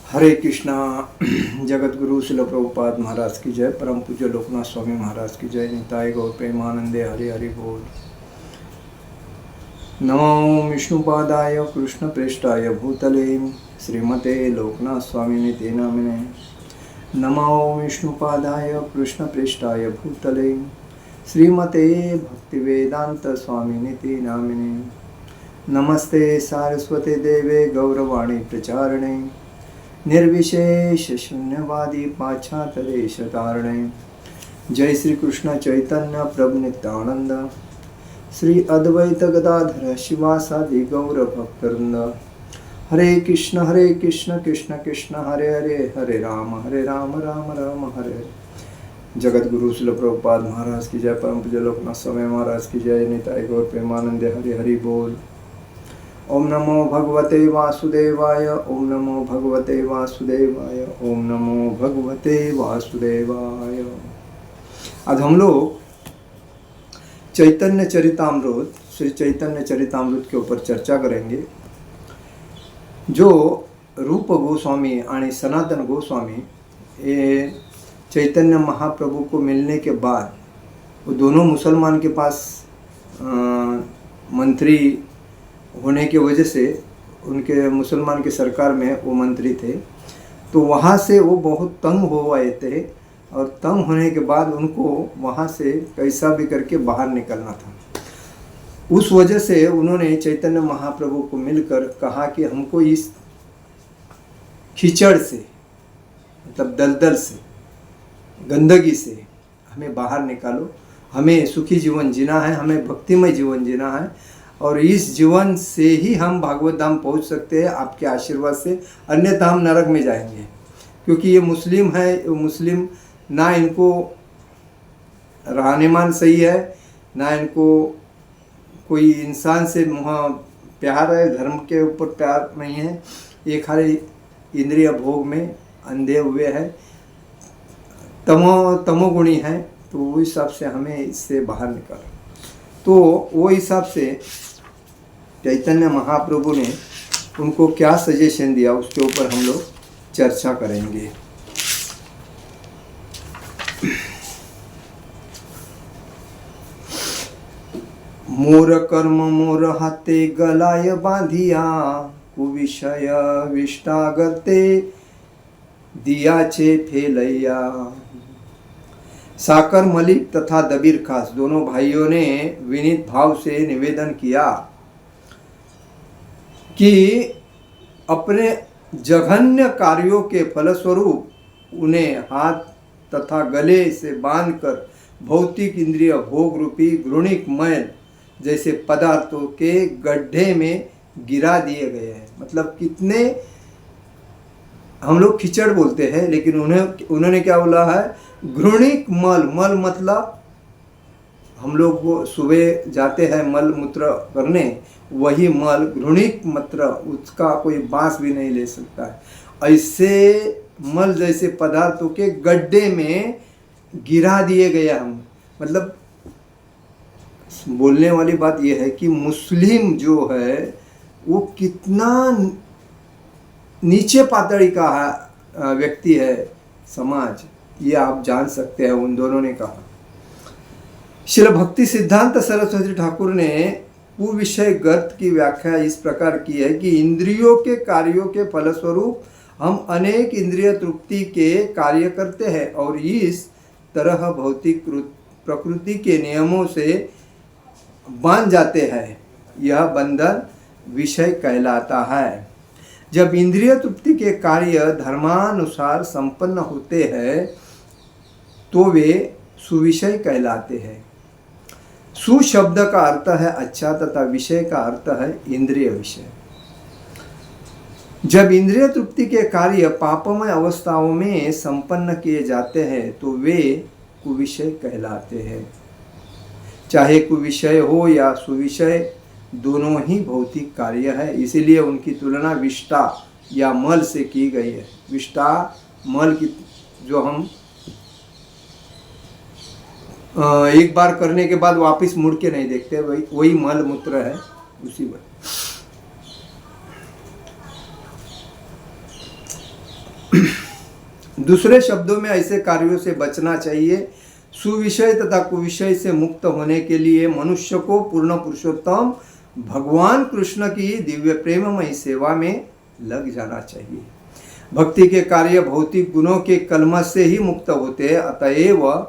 हरे कृष्णा। जगत गुरु शिल प्रभुपाद महाराज की जय। परम पूज्य लोकनाथ स्वामी महाराज की जय। निताय गौर प्रेमानंदे हरि हरि बोल। नमो विष्णुपादाय कृष्ण प्रेष्ठाय भूतले श्रीमते लोकनाथ स्वामी निते नामिने। नमो विष्णुपादाय कृष्ण प्रेष्ठाय भूतले श्रीमते भक्तिवेदांत स्वामी निते नामिने। नमस्ते सारस्वते देवे गौरवाणी प्रचारणे निर्विशेष शून्यवादी पाश्चातदेश तारणे। जय श्री कृष्ण चैतन्य प्रभु नित्यानंद श्री अद्वैत गदाधर शिवासादि गौर भक्तवृंद। हरे कृष्ण कृष्ण कृष्ण हरे हरे, हरे राम राम राम हरे हरे। जगत गुरु शिल प्रभुपाद महाराज की जय। परम पूज्य लोकनाथ स्वामी महाराज की जय। निताय गौर प्रेमानंदे हरि हरि बोल। ओम नमो भगवते वासुदेवाय, ओम नमो भगवते वासुदेवाय, ओम नमो भगवते वासुदेवाय। आज हम लोग चैतन्य चरितामृत, श्री चैतन्य चरितामृत के ऊपर चर्चा करेंगे। जो रूप गोस्वामी और सनातन गोस्वामी ये चैतन्य महाप्रभु को मिलने के बाद वो दोनों मुसलमान के पास मंत्री होने की वजह से, उनके मुसलमान की सरकार में वो मंत्री थे, तो वहाँ से वो बहुत तंग हो आए थे और तंग होने के बाद उनको वहाँ से कैसा भी करके बाहर निकलना था। उस वजह से उन्होंने चैतन्य महाप्रभु को मिलकर कहा कि हमको इस कीचड़ से, मतलब दलदल से, गंदगी से हमें बाहर निकालो, हमें सुखी जीवन जीना है, हमें भक्तिमय जीवन जीना है और इस जीवन से ही हम भागवत धाम पहुँच सकते हैं आपके आशीर्वाद से, अन्यथा हम नरक में जाएंगे। क्योंकि ये मुस्लिम है, मुस्लिम ना इनको रहनेमान सही है, ना इनको कोई इंसान से प्यार है, धर्म के ऊपर प्यार नहीं है, ये खाली इंद्रिय भोग में अंधे हुए हैं, तमोगुणी है। तो वो हिसाब से हमें इससे बाहर निकालो। तो वो हिसाब से चैतन्य महाप्रभु ने उनको क्या सजेशन दिया उसके ऊपर हम लोग चर्चा करेंगे। मोर कर्म मोर हाथे गलाय बांधिया, कुविषय विष्टा करते दिया छे फेलैया। साकर मलिक तथा दबीर खास दोनों भाइयों ने विनीत भाव से निवेदन किया कि अपने जघन्य कार्यों के फलस्वरूप उन्हें हाथ तथा गले से बांधकर भौतिक इंद्रिय भोग रूपी घृणिक मैल जैसे पदार्थों के गड्ढे में गिरा दिए गए हैं। मतलब कितने, हम लोग कीचड़ बोलते हैं लेकिन उन्होंने क्या बोला है, घृणिक मल। मल मतलब हम लोग वो सुबह जाते हैं मल मूत्र करने, वही मल घृणिक मूत्र, उसका कोई बांस भी नहीं ले सकता है। ऐसे मल जैसे पदार्थों के गड्ढे में गिरा दिए गए हम। मतलब बोलने वाली बात यह है कि मुस्लिम जो है वो कितना नीचे पातड़ी का व्यक्ति है समाज, ये आप जान सकते हैं। उन दोनों ने कहा। श्रील भक्ति सिद्धांत सरस्वती ठाकुर ने कुविषय गर्त की व्याख्या इस प्रकार की है कि इंद्रियों के कार्यों के फलस्वरूप हम अनेक इंद्रिय तृप्ति के कार्य करते हैं और इस तरह भौतिक प्रकृति के नियमों से बांध जाते हैं। यह बंधन विषय कहलाता है। जब इंद्रिय तृप्ति के कार्य धर्मानुसार संपन्न होते हैं तो वे सुविषय कहलाते हैं। सु शब्द का अर्थ है अच्छा तथा विषय का अर्थ है इंद्रिय विषय। जब इंद्रिय तृप्ति के कार्य पापमय अवस्थाओं में संपन्न किए जाते हैं तो वे कुविषय कहलाते हैं। चाहे कुविषय हो या सुविषय, दोनों ही भौतिक कार्य है, इसीलिए उनकी तुलना विष्टा या मल से की गई है। विष्टा मल की जो हम एक बार करने के बाद वापस मुड़ के नहीं देखते, वही मल मूत्र है उसी में। दूसरे शब्दों में ऐसे कार्यों से बचना चाहिए। सुविषय तथा कुविषय से मुक्त होने के लिए मनुष्य को पूर्ण पुरुषोत्तम भगवान कृष्ण की दिव्य प्रेममयी सेवा में लग जाना चाहिए। भक्ति के कार्य भौतिक गुणों के कलमश से ही मुक्त होते हैं। अतएव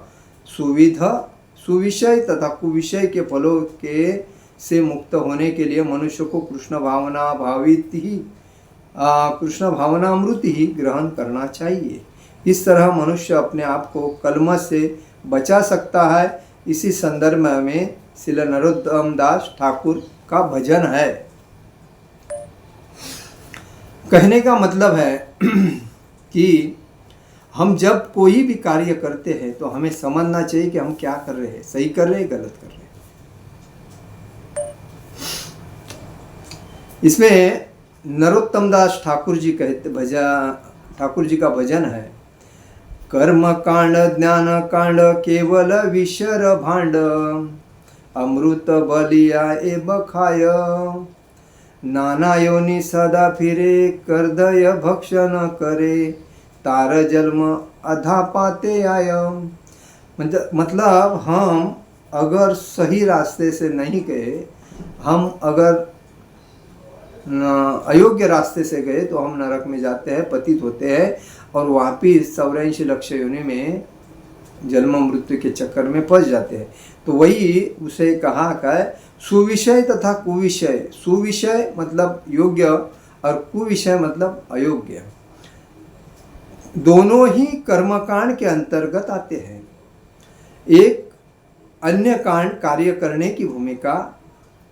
सुविषय तथा कुविषय के फलों के से मुक्त होने के लिए मनुष्य को कृष्ण भावनामृत ही ग्रहण करना चाहिए। इस तरह मनुष्य अपने आप को कलमश से बचा सकता है। इसी संदर्भ में श्रील नरोत्तम दास ठाकुर का भजन है। कहने का मतलब है कि हम जब कोई भी कार्य करते हैं तो हमें समझना चाहिए कि हम क्या कर रहे हैं, सही कर रहे हैं, गलत कर रहे हैं। इसमें नरोत्तम दास ठाकुर जी ठाकुर जी का भजन है। कर्म कांड ज्ञान कांड केवल विशर भांड, अमृत बलिया ए बखाय, नाना योनि सदा फिरे करदय भक्षण करे, तार जन्म अधा पाते आय। मतलब हम अगर सही रास्ते से नहीं गए, हम अगर अयोग्य रास्ते से गए तो हम नरक में जाते हैं, पतित होते हैं और वापिस 84 लक्ष योनि में जन्म मृत्यु के चक्कर में फंस जाते हैं। तो वही उसे कहा का सुविषय तथा कुविषय। सुविषय मतलब योग्य और कुविषय मतलब अयोग्य, दोनों ही कर्मकांड के अंतर्गत आते हैं। एक अन्य कांड कार्य करने की भूमिका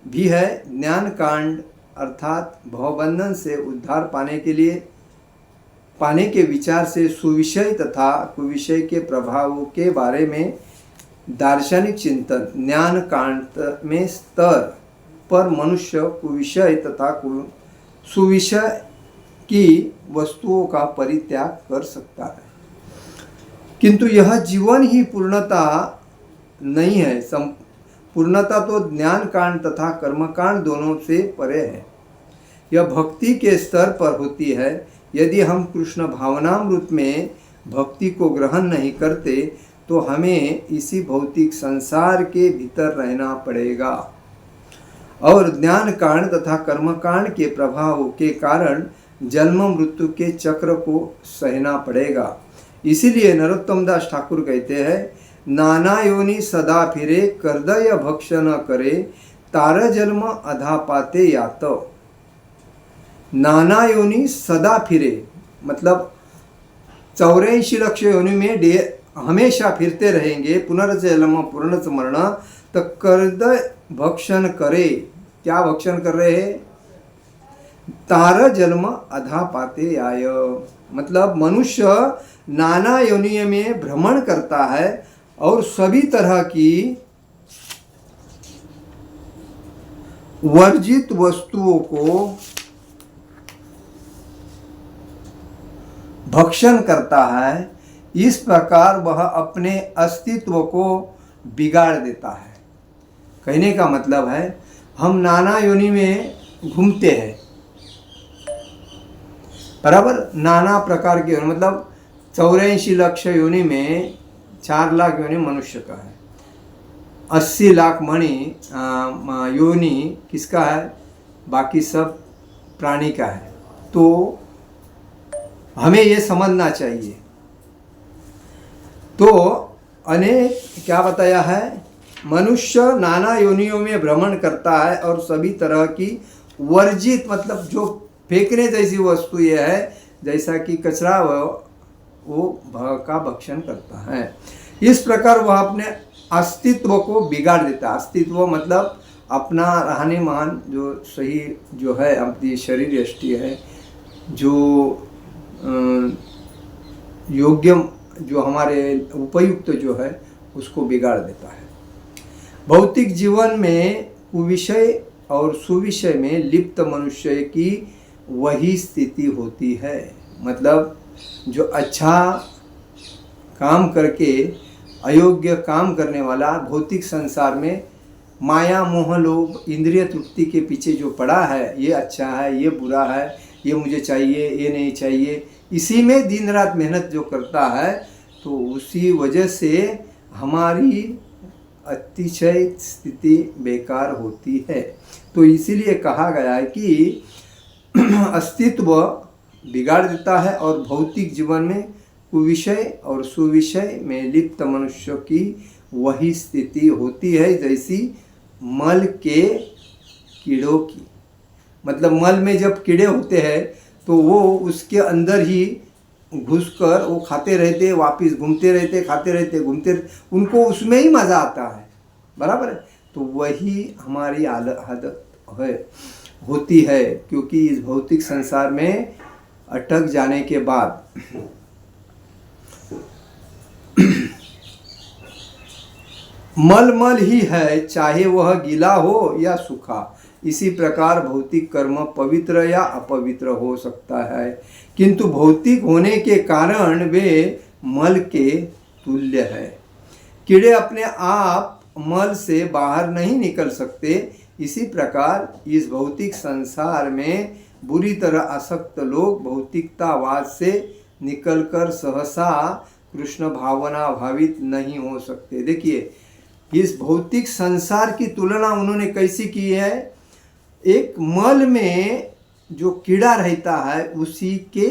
भी है। ज्ञान कांड अर्थात भवबंधन से उद्धार पाने के विचार से सुविषय तथा कुविषय के प्रभावों के बारे में दार्शनिक चिंतन। ज्ञान कांड में स्तर पर मनुष्य कुविषय तथा सुविषय की वस्तुओं का परित्याग कर सकता है, किंतु यह जीवन ही पूर्णता नहीं है। पूर्णता तो ज्ञान कांड तथा कर्मकांड दोनों से परे है। यह भक्ति के स्तर पर होती है। यदि हम कृष्ण भावनामृत में भक्ति को ग्रहण नहीं करते तो हमें इसी भौतिक संसार के भीतर रहना पड़ेगा और ज्ञान कांड तथा कर्मकांड के प्रभाव के कारण जन्म मृत्यु के चक्र को सहना पड़ेगा। इसीलिए नरोत्तम दास ठाकुर कहते हैं, नाना योनि सदा फिरे करदय भक्षण करे, तार जन्म अधा पाते यात। नाना योनि सदा फिरे मतलब 84 लक्ष योनि में हमेशा फिरते रहेंगे। पुनर्जन्म पुनर्स्मरण तो करदय भक्षण करे। क्या भक्षण कर रहे हैं? तार जन्म अधा पाते आय। मतलब मनुष्य नाना योनि में भ्रमण करता है और सभी तरह की वर्जित वस्तुओं को भक्षण करता है। इस प्रकार वह अपने अस्तित्व को बिगाड़ देता है। कहने का मतलब है हम नाना योनि में घूमते हैं, बराबर, नाना प्रकार की मतलब 84 लक्ष योनि में 4 लाख योनि मनुष्य का है, 80 लाख योनि किसका है? बाकी सब प्राणी का है। तो हमें ये समझना चाहिए। तो अनेक क्या बताया है? मनुष्य नाना योनियों में भ्रमण करता है और सभी तरह की वर्जित मतलब जो फेंकने जैसी वस्तु ये है, जैसा कि कचरा वो का भक्षण करता है। इस प्रकार वह अपने अस्तित्व को बिगाड़ देता है। अस्तित्व मतलब अपना रहमान जो सही जो है, अपनी शरीर यष्टि है, जो योग्य जो हमारे उपयुक्त जो है उसको बिगाड़ देता है। भौतिक जीवन में कुविषय और सुविषय में लिप्त मनुष्य की वही स्थिति होती है। मतलब जो अच्छा काम करके अयोग्य काम करने वाला भौतिक संसार में माया मोह लोभ इंद्रिय तृप्ति के पीछे जो पड़ा है, ये अच्छा है, ये बुरा है, ये मुझे चाहिए, ये नहीं चाहिए, इसी में दिन रात मेहनत जो करता है, तो उसी वजह से हमारी अतिशय स्थिति बेकार होती है। तो इसीलिए कहा गया है कि अस्तित्व बिगाड़ देता है और भौतिक जीवन में कुविषय और सुविषय में लिप्त मनुष्य की वही स्थिति होती है जैसी मल के कीड़ों की। मतलब मल में जब कीड़े होते हैं तो वो उसके अंदर ही घुसकर वो खाते रहते, वापस घूमते रहते, खाते रहते, घूमते रहते, उनको उसमें ही मज़ा आता है, बराबर है। तो वही हमारी आदत है होती है, क्योंकि इस भौतिक संसार में अटक जाने के बाद मल मल ही है, चाहे वह गीला हो या सूखा। इसी प्रकार भौतिक कर्म पवित्र या अपवित्र हो सकता है, किंतु भौतिक होने के कारण वे मल के तुल्य है। कीड़े अपने आप मल से बाहर नहीं निकल सकते, इसी प्रकार इस भौतिक संसार में बुरी तरह आसक्त लोग भौतिकतावाद से निकलकर सहसा कृष्ण भावना भावित नहीं हो सकते। देखिए, इस भौतिक संसार की तुलना उन्होंने कैसी की है? एक मल में जो कीड़ा रहता है उसी के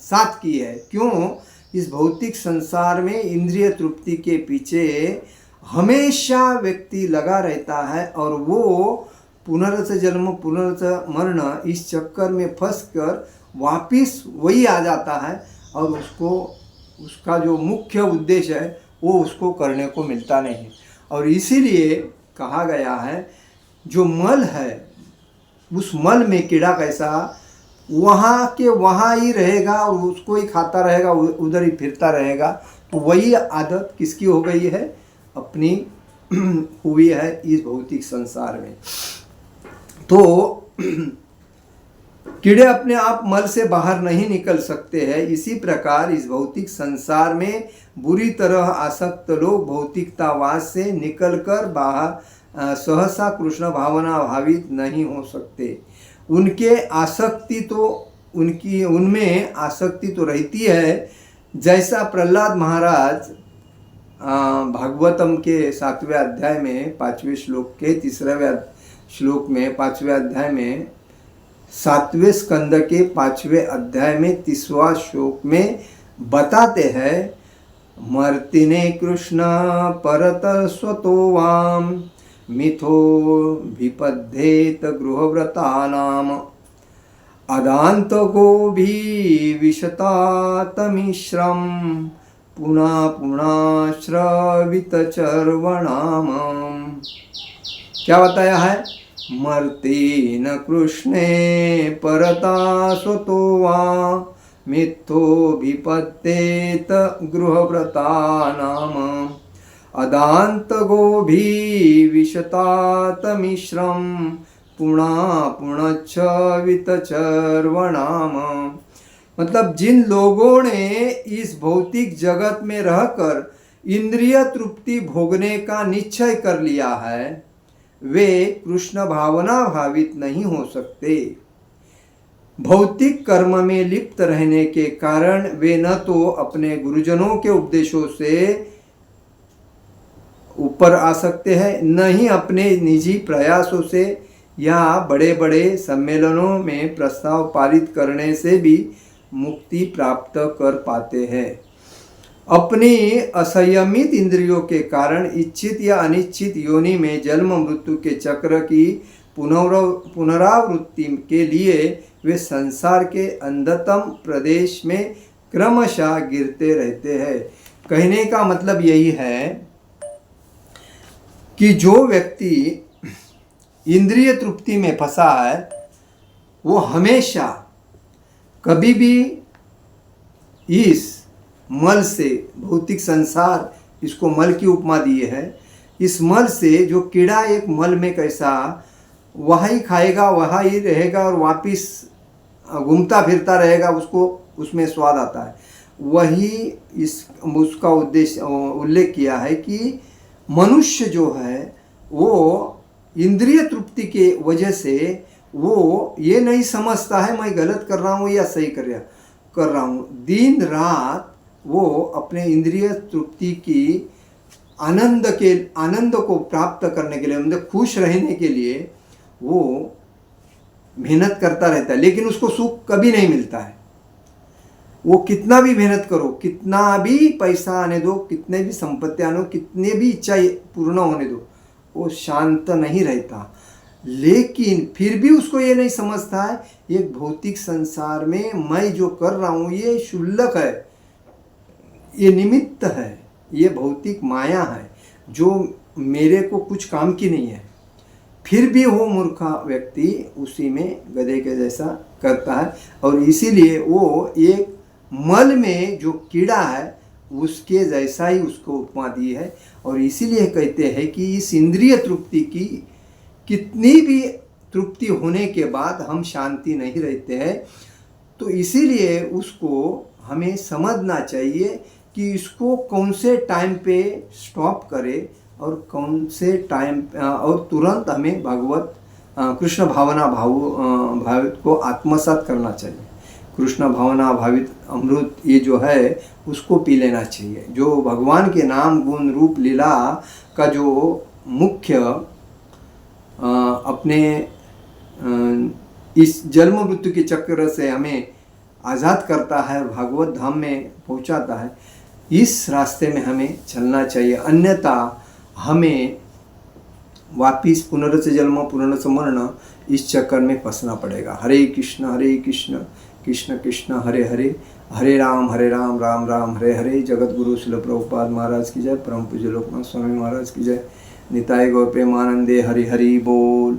साथ की है। क्यों? इस भौतिक संसार में इंद्रिय तृप्ति के पीछे हमेशा व्यक्ति लगा रहता है और वो पुनर्स जन्म पुनर्स मरण इस चक्कर में फंसकर वापिस वही आ जाता है और उसका जो मुख्य उद्देश्य है वो उसको करने को मिलता नहीं। और इसीलिए कहा गया है जो मल है उस मल में कीड़ा कैसा वहाँ के वहाँ ही रहेगा और उसको ही खाता रहेगा, उधर ही फिरता रहेगा। तो वही आदत किसकी हो गई है? अपनी हुई है इस भौतिक संसार में। तो कीड़े अपने आप मल से बाहर नहीं निकल सकते हैं। इसी प्रकार इस भौतिक संसार में बुरी तरह आसक्त लोग भौतिकतावाद से निकलकर बाहर सहसा कृष्ण भावना भावित नहीं हो सकते। उनके आसक्ति तो उनमें आसक्ति तो रहती है, जैसा प्रहलाद महाराज भागवतम के 7वें अध्याय में 5वें श्लोक के 3वें श्लोक में 5वें अध्याय में 7वें स्कंद के 5वें अध्याय में 30वां श्लोक में बताते हैं, मर्तिने कृष्ण परत स्वतो वाम मिथो विपद्येत गृहव्रतानाम अदांत गोभी विशतातमिश्रम पुनः पुनः श्रवित चर्वणाम। क्या बताया है? मर्तेन कृष्णे परता स्वतो वा मिथो विपद्येत गृहव्रतानाम अदांत गोभी विशतातमिश्रम पुनः पुनश्च वितचर्वणाम। मतलब जिन लोगों ने इस भौतिक जगत में रहकर इंद्रिय तृप्ति भोगने का निश्चय कर लिया है वे कृष्ण भावना भावित नहीं हो सकते। भौतिक कर्म में लिप्त रहने के कारण वे न तो अपने गुरुजनों के उपदेशों से ऊपर आ सकते हैं, न ही अपने निजी प्रयासों से या बड़े बड़े सम्मेलनों में प्रस्ताव पारित करने से भी मुक्ति प्राप्त कर पाते हैं। अपनी असंयमित इंद्रियों के कारण इच्छित या अनिच्छित योनि में जन्म मृत्यु के चक्र की पुनरावृत्ति के लिए वे संसार के अंधतम प्रदेश में क्रमशः गिरते रहते हैं। कहने का मतलब यही है कि जो व्यक्ति इंद्रिय तृप्ति में फंसा है वो हमेशा कभी भी इस मल से, भौतिक संसार इसको मल की उपमा दी है, इस मल से जो कीड़ा एक मल में कैसा वहाँ ही खाएगा वहाँ ही रहेगा और वापिस घूमता फिरता रहेगा, उसको उसमें स्वाद आता है। वही उसका उद्देश्य उल्लेख किया है कि मनुष्य जो है वो इंद्रिय तृप्ति के वजह से वो ये नहीं समझता है मैं गलत कर रहा हूँ या सही कर रहा हूँ। दिन रात वो अपने इंद्रिय तृप्ति की आनंद को प्राप्त करने के लिए, मतलब खुश रहने के लिए वो मेहनत करता रहता है, लेकिन उसको सुख कभी नहीं मिलता है। वो कितना भी मेहनत करो, कितना भी पैसा आने दो, कितने भी संपत्ति आने दो, कितने भी इच्छा पूर्ण होने दो, वो शांत नहीं रहता। लेकिन फिर भी उसको ये नहीं समझता है ये भौतिक संसार में मैं जो कर रहा हूँ ये क्षुल्लक है, ये निमित्त है, ये भौतिक माया है जो मेरे को कुछ काम की नहीं है। फिर भी वो मूर्खा व्यक्ति उसी में गधे के जैसा करता है, और इसीलिए वो एक मल में जो कीड़ा है उसके जैसा ही उसको उपमा दी है। और इसीलिए कहते हैं कि इस इंद्रिय तृप्ति की कितनी भी तृप्ति होने के बाद हम शांति नहीं रहते हैं। तो इसीलिए उसको हमें समझना चाहिए कि इसको कौन से टाइम पे स्टॉप करे और कौन से टाइम और तुरंत हमें भगवत कृष्ण भावना भावित को आत्मसात करना चाहिए। कृष्ण भावना भावित अमृत ये जो है उसको पी लेना चाहिए, जो भगवान के नाम गुण रूप लीला का जो मुख्य अपने इस जन्म मृत्यु के चक्र से हमें आज़ाद करता है और भागवत धाम में पहुंचाता है। इस रास्ते में हमें चलना चाहिए, अन्यथा हमें वापिस पुनर्च जन्म पुनर्च मरण इस चक्कर में फंसना पड़ेगा। हरे कृष्ण कृष्ण कृष्ण हरे हरे, हरे राम राम राम हरे हरे। जगत गुरु शिल प्रभुपाद महाराज की जय, परम पूज्य लोकनाथ स्वामी महाराज की जय। निताय गौर प्रेमानंदे हरि हरि बोल।